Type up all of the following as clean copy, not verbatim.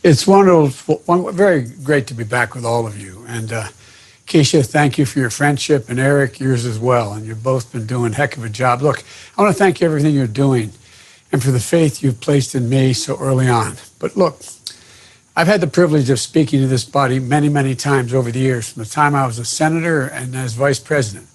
It's wonderful, very great to be back with all of you. And Keisha, thank you for your friendship, and Eric, yours as well. And you've both been doing a heck of a job. Look, I want to thank you for everything you're doing and for the faith you've placed in me so early on. But look, I've had the privilege of speaking to this body many, many times over the years, from the time I was a senator and as vice president.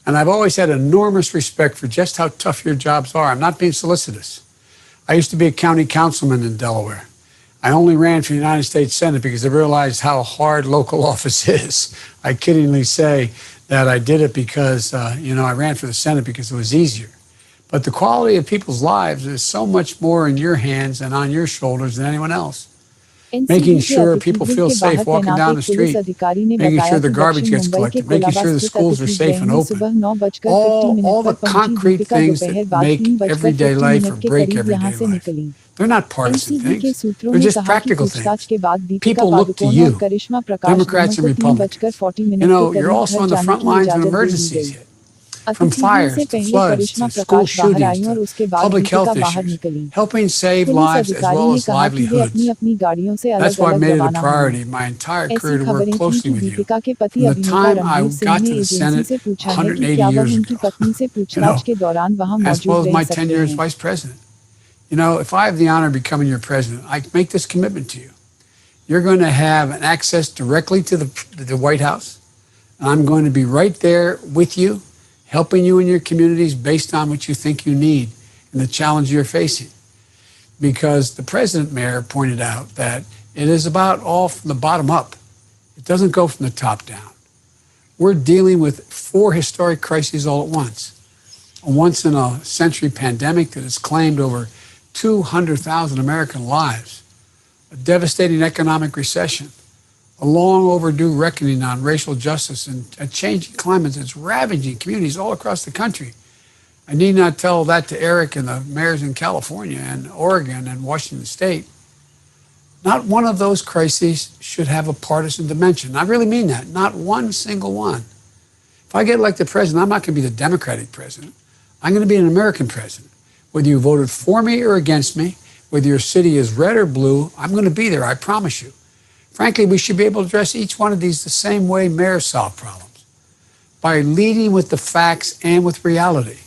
And I've always had enormous respect for just how tough your jobs are. I'm not being solicitous. I used to be a county councilman in Delaware. I only ran for the United States Senate because I realized how hard local office is. I kiddingly say that I did it because, I ran for the Senate because it was easier. But the quality of people's lives is so much more in your hands and on your shoulders than anyone else. Making sure people feel safe walking down the street, making sure the garbage gets collected, making sure the schools are safe and open. All the concrete things that make everyday life or break everyday life. They're not partisan things. They're just practical things. People look to you, Democrats and Republicans. You're also on the front lines when emergencies hit. From fires to floods to school shootings to public health issues, helping save lives as well as livelihoods. That's why I've made it a priority my entire career to work closely with you. From the time I got to the Senate 180 years ago, as well as my tenure as vice president. If I have the honor of becoming your president, I make this commitment to you. You're going to have an access directly to the White House, and I'm going to be right there with you, helping you in your communities based on what you think you need and the challenge you're facing. Because the president, Mayor, pointed out that it is about all from the bottom up. It doesn't go from the top down. We're dealing with 4 historic crises all at once. A once-in-a-century pandemic that has claimed over 200,000 American lives, a devastating economic recession, a long overdue reckoning on racial justice, and a changing climate that's ravaging communities all across the country. I need not tell that to Eric and the mayors in California and Oregon and Washington State. Not one of those crises should have a partisan dimension. I really mean that, not one single one. If I get elected president, I'm not going to be the Democratic president. I'm going to be an American president. Whether you voted for me or against me, whether your city is red or blue, I'm going to be there, I promise you. Frankly, we should be able to address each one of these the same way mayors solve problems, by leading with the facts and with reality,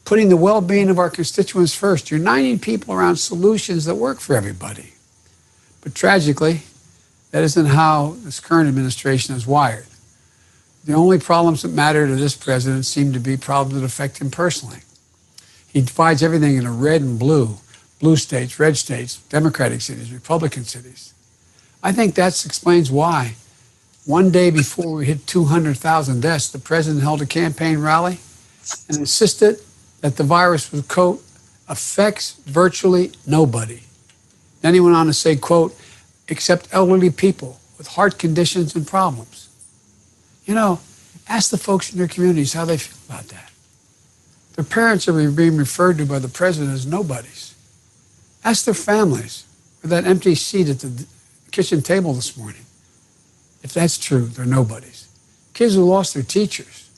putting the well-being of our constituents first, uniting people around solutions that work for everybody. But tragically, that isn't how this current administration is wired. The only problems that matter to this president seem to be problems that affect him personally. He divides everything into red and blue states, red states, Democratic cities, Republican cities. I think that explains why. One day before we hit 200,000 deaths, the president held a campaign rally and insisted that the virus was, quote, affects virtually nobody. Then he went on to say, quote, except elderly people with heart conditions and problems. Ask the folks in your communities how they feel about that. Their parents are being referred to by the president as nobodies. Ask their families for that empty seat at the kitchen table this morning. If that's true, they're nobodies. Kids who lost their teachers,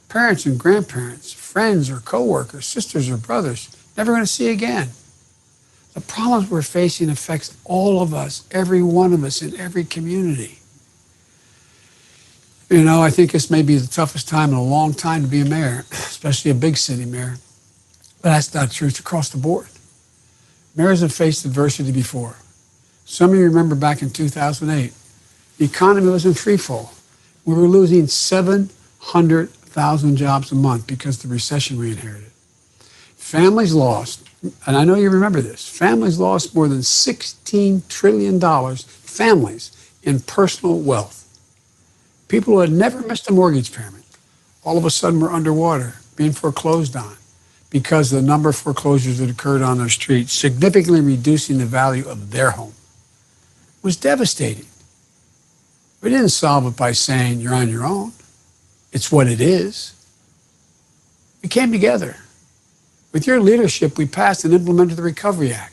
parents and grandparents, friends or coworkers, sisters or brothers, never going to see again. The problems we're facing affects all of us, every one of us in every community. I think this may be the toughest time in a long time to be a mayor, especially a big city mayor. But that's not true. It's across the board. Mayors have faced adversity before. Some of you remember back in 2008, the economy was in free fall. We were losing 700,000 jobs a month because of the recession we inherited. Families lost, and I know you remember this, families lost more than $16 trillion, families, in personal wealth. People who had never missed a mortgage payment, all of a sudden were underwater, being foreclosed on because of the number of foreclosures that occurred on their streets, significantly reducing the value of their home. It was devastating. We didn't solve it by saying you're on your own. It's what it is. We came together. With your leadership, we passed and implemented the Recovery Act.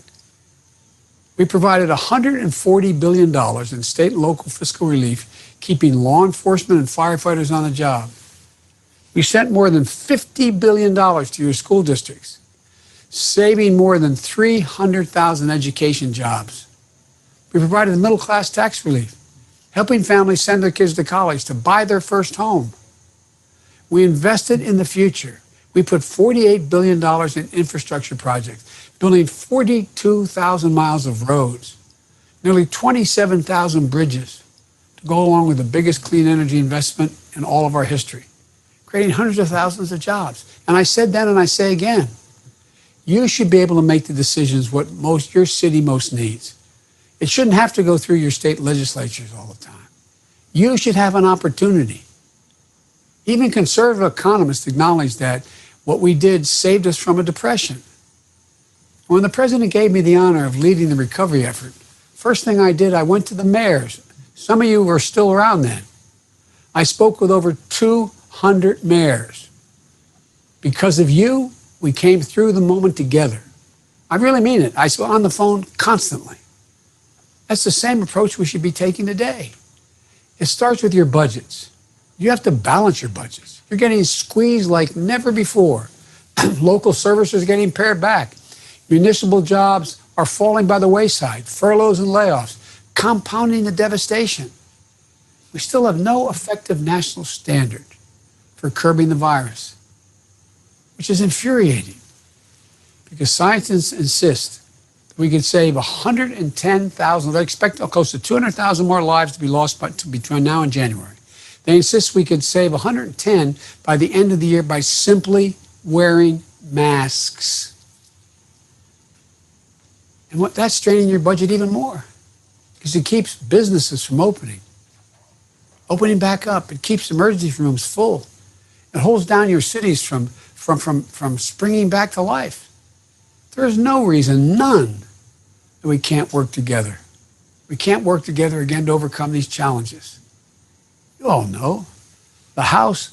We provided $140 billion in state and local fiscal relief, keeping law enforcement and firefighters on the job. We sent more than $50 billion to your school districts, saving more than 300,000 education jobs. We provided the middle-class tax relief, helping families send their kids to college, to buy their first home. We invested in the future. We put $48 billion in infrastructure projects, building 42,000 miles of roads, nearly 27,000 bridges to go along with the biggest clean energy investment in all of our history, creating hundreds of thousands of jobs. And I said then and I say again, you should be able to make the decisions what your city most needs. It shouldn't have to go through your state legislatures all the time. You should have an opportunity. Even conservative economists acknowledge that what we did saved us from a depression. When the president gave me the honor of leading the recovery effort, first thing I did, I went to the mayors. Some of you were still around then. I spoke with over 200 mayors. Because of you, we came through the moment together. I really mean it. I was on the phone constantly. That's the same approach we should be taking today. It starts with your budgets. You have to balance your budgets. You're getting squeezed like never before. Local services are getting pared back. Municipal jobs are falling by the wayside. Furloughs and layoffs, compounding the devastation. We still have no effective national standard for curbing the virus, which is infuriating because scientists insist that we could save 110,000, they expect close to 200,000 more lives to be lost between now and January. They insist we could save 110 by the end of the year by simply wearing masks. And that's straining your budget even more because it keeps businesses from opening back up. It keeps emergency rooms full. It holds down your cities from springing back to life. There is no reason, none, that we can't work together. We can't work together again to overcome these challenges. You all know the House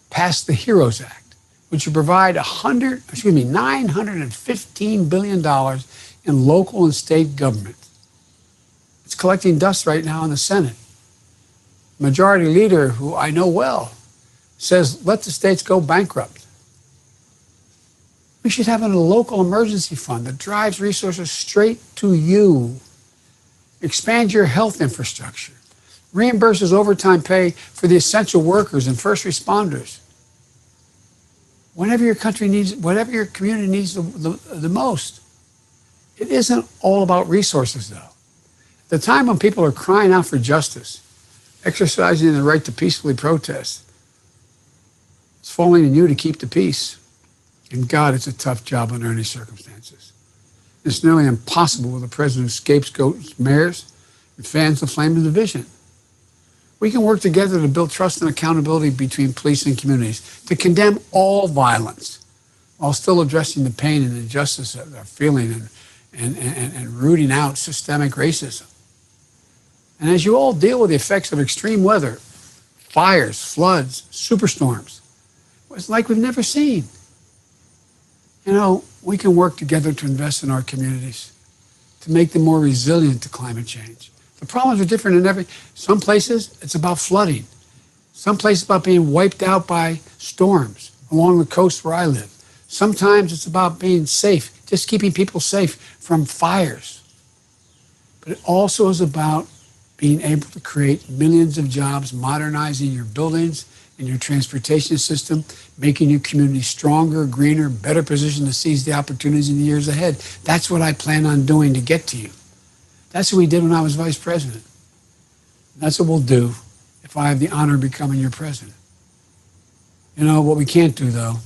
passed the HEROES Act, which would provide $915 billion in local and state government. It's collecting dust right now in the Senate. Majority Leader, who I know well, says let the states go bankrupt. We should have a local emergency fund that drives resources straight to you. Expand your health infrastructure. Reimburses overtime pay for the essential workers and first responders. Whatever your country needs, whatever your community needs the most. It isn't all about resources, though. At the time when people are crying out for justice, exercising their right to peacefully protest, it's falling on you to keep the peace. And God, it's a tough job under any circumstances. It's nearly impossible with a president who scapegoats mayors and fans the flame of division. We can work together to build trust and accountability between police and communities, to condemn all violence while still addressing the pain and injustice that they're feeling and rooting out systemic racism. And as you all deal with the effects of extreme weather, fires, floods, superstorms, it's like we've never seen. You know, we can work together to invest in our communities, to make them more resilient to climate change. The problems are different in some places it's about flooding. Some places it's about being wiped out by storms along the coast where I live. Sometimes it's about being safe, just keeping people safe from fires. But it also is about being able to create millions of jobs, modernizing your buildings and your transportation system, making your community stronger, greener, better positioned to seize the opportunities in the years ahead. That's what I plan on doing to get to you. That's what we did when I was vice president. That's what we'll do if I have the honor of becoming your president. You know, what we can't do, though,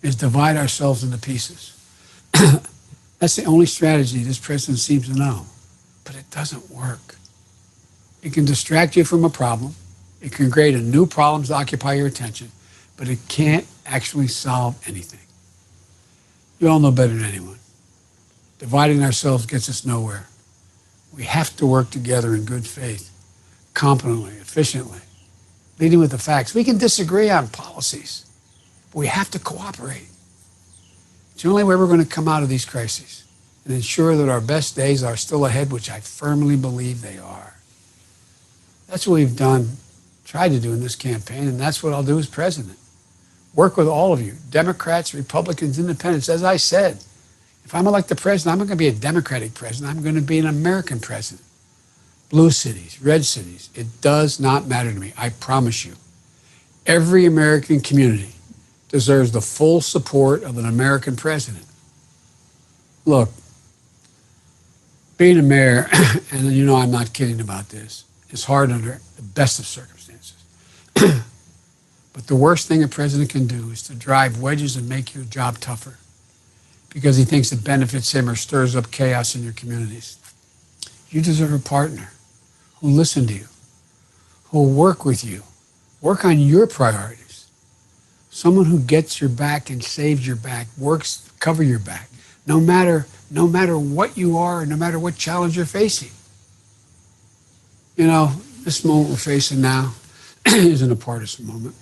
is divide ourselves into pieces. That's the only strategy this president seems to know. But it doesn't work. It can distract you from a problem. It can create a new problem to occupy your attention. But it can't actually solve anything. You all know better than anyone. Dividing ourselves gets us nowhere. We have to work together in good faith, competently, efficiently, leading with the facts. We can disagree on policies, but we have to cooperate. It's the only way we're going to come out of these crises and ensure that our best days are still ahead, which I firmly believe they are. That's what we've tried to do in this campaign, and that's what I'll do as president. Work with all of you, Democrats, Republicans, Independents, as I said, If I'm elected president, I'm not going to be a Democratic president. I'm going to be an American president. Blue cities, red cities, it does not matter to me. I promise you. Every American community deserves the full support of an American president. Look, being a mayor, and you know I'm not kidding about this, is hard under the best of circumstances. But the worst thing a president can do is to drive wedges and make your job tougher because he thinks it benefits him or stirs up chaos in your communities. You deserve a partner who'll listen to you, who'll work with you, work on your priorities. Someone who gets your back and saves your back, works to cover your back, no matter what you are, no matter what challenge you're facing. You know, this moment we're facing now isn't a partisan moment.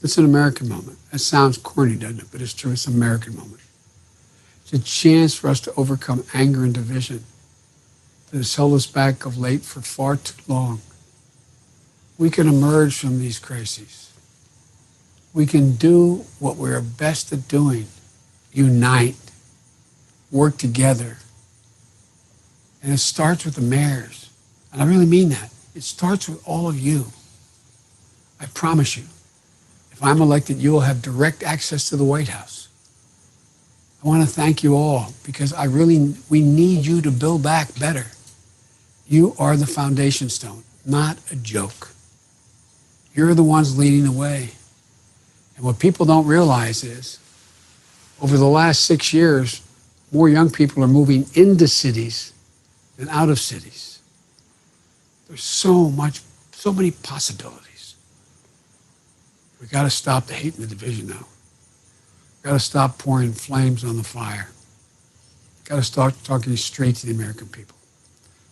It's an American moment. That sounds corny, doesn't it? But it's true. It's an American moment. It's a chance for us to overcome anger and division that has held us back of late for far too long. We can emerge from these crises. We can do what we're best at doing. Unite. Work together. And it starts with the mayors. And I really mean that. It starts with all of you. I promise you. If I'm elected, you will have direct access to the White House. I want to thank you all because we need you to build back better. You are the foundation stone, not a joke. You're the ones leading the way. And what people don't realize is, over the last 6 years, more young people are moving into cities than out of cities. There's so many possibilities. We got to stop the hate and the division now. Got to stop pouring flames on the fire. Got to start talking straight to the American people.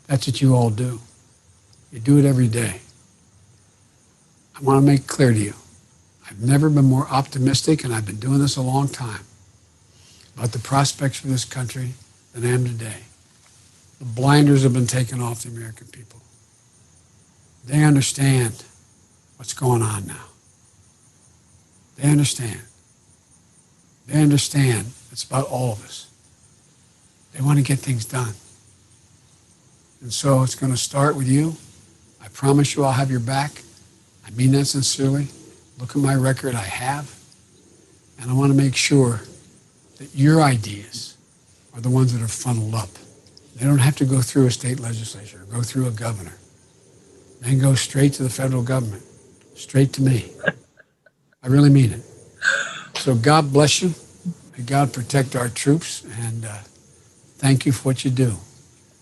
That's what you all do. You do it every day. I want to make clear to you, I've never been more optimistic, and I've been doing this a long time, about the prospects for this country than I am today. The blinders have been taken off the American people. They understand what's going on now. They understand. They understand it's about all of us. They want to get things done. And so it's going to start with you. I promise you I'll have your back. I mean that sincerely. Look at my record, I have. And I want to make sure that your ideas are the ones that are funneled up. They don't have to go through a state legislature or go through a governor. They can go straight to the federal government, straight to me. I really mean it. So God bless you. May God protect our troops, and thank you for what you do.